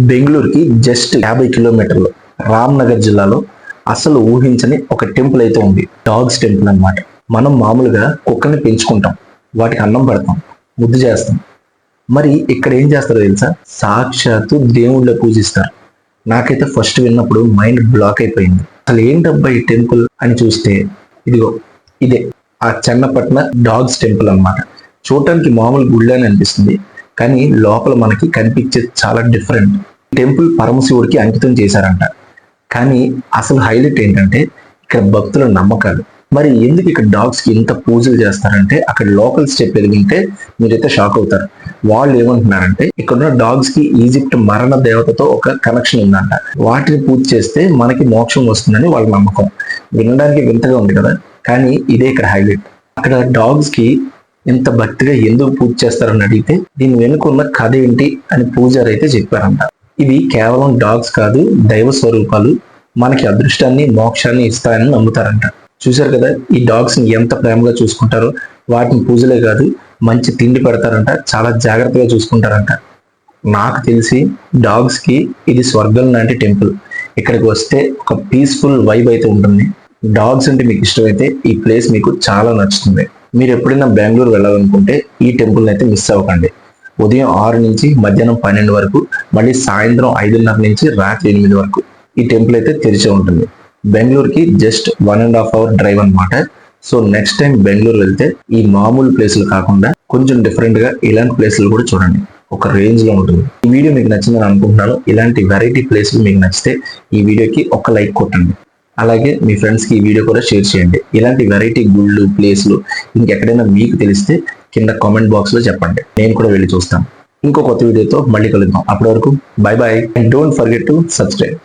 బెంగళూరుకి జస్ట్ 50 కిలోమీటర్లు రామ్నగర్ జిల్లాలో అసలు ఊహించని ఒక టెంపుల్ అయితే ఉంది. డాగ్స్ టెంపుల్ అన్నమాట. మనం మామూలుగా కుక్కని పెంచుకుంటాం, వాటికి అన్నం పెడతాం, ముద్దు చేస్తాం. మరి ఇక్కడ ఏం చేస్తారో తెలుసా? సాక్షాత్తు దేవుళ్ళ పూజిస్తారు. నాకైతే ఫస్ట్ విన్నప్పుడు మైండ్ బ్లాక్ అయిపోయింది. అసలు ఏంటబ్బా ఈ టెంపుల్ అని చూస్తే ఇదిగో ఇదే ఆ చెన్నపట్న డాగ్స్ టెంపుల్ అన్నమాట. చూడటానికి మామూలు గుళ్ళని అనిపిస్తుంది, కానీ లోపల మనకి కనిపించేది చాలా డిఫరెంట్. టెంపుల్ పరమశివుడికి అంకితం చేశారంట. కానీ అసలు హైలైట్ ఏంటంటే ఇక్కడ భక్తుల నమ్మకాలు. మరి ఎందుకు ఇక్కడ డాగ్స్ కి ఇంత పూజలు చేస్తారంటే అక్కడ లోకల్స్ చెప్పేది వింటే మీరైతే షాక్ అవుతారు. వాళ్ళు ఏమంటున్నారంటే ఇక్కడున్న డాగ్స్ కి ఈజిప్ట్ మరణ దేవతతో ఒక కనెక్షన్ ఉందంట. వాటిని పూజ చేస్తే మనకి మోక్షం వస్తుందని వాళ్ళ నమ్మకం. వినడానికి వింతగా ఉంది కదా, కానీ ఇదే ఇక్కడ హైలైట్. అక్కడ డాగ్స్ కి ఇంత భక్తిగా ఎందుకు పూజ చేస్తారని అడిగితే దీని వెనుకున్న కథ ఏంటి అని పూజారి అయితే చెప్పారంట. ఇవి కేవలం డాగ్స్ కాదు, దైవ స్వరూపాలు, మనకి అదృష్టాన్ని మోక్షాన్ని ఇస్తాయని నమ్ముతారంట. చూశారు కదా ఈ డాగ్స్ ని ఎంత ప్రేమగా చూసుకుంటారో. వాటిని పూజలే కాదు, మంచి తిండి పెడతారంట, చాలా జాగ్రత్తగా చూసుకుంటారంట. నాకు తెలిసి డాగ్స్ కి ఇది స్వర్గం లాంటి టెంపుల్. ఇక్కడికి వస్తే ఒక పీస్ఫుల్ వైబ్ అయితే ఉంటుంది. డాగ్స్ అంటే మీకు ఇష్టమైతే ఈ ప్లేస్ మీకు చాలా నచ్చుతుంది. మీరు ఎప్పుడైనా బెంగళూరు వెళ్ళాలనుకుంటే ఈ టెంపుల్ని అయితే మిస్ అవ్వకండి. ఉదయం 6 నుంచి మధ్యాహ్నం 12 వరకు, మళ్ళీ సాయంత్రం 5:30 నుంచి రాత్రి 8 వరకు ఈ టెంపుల్ అయితే తెరిచి ఉంటుంది. బెంగళూరుకి జస్ట్ 1.5 అవర్ డ్రైవ్ అనమాట. సో నెక్స్ట్ టైం బెంగళూరు వెళ్తే ఈ మామూలు ప్లేసులు కాకుండా కొంచెం డిఫరెంట్ గా ఇలాంటి ప్లేసులు కూడా చూడండి. ఒక రేంజ్ లో ఉంటుంది. ఈ వీడియో మీకు నచ్చిందని అనుకుంటున్నాను. ఇలాంటి వెరైటీ ప్లేసులు మీకు నచ్చితే ఈ వీడియోకి ఒక లైక్ కొట్టండి. అలాగే మీ ఫ్రెండ్స్కి ఈ వీడియో కూడా షేర్ చేయండి. ఇలాంటి వెరైటీ గుళ్ళు, ప్లేస్లు ఇంకెక్కడైనా మీకు తెలిస్తే కింద కామెంట్ బాక్స్లో చెప్పండి, నేను కూడా వెళ్ళి చూస్తాను. ఇంకో కొత్త వీడియోతో మళ్ళీ కలుద్దాం. అప్పటి వరకు bye bye and don't forget to subscribe.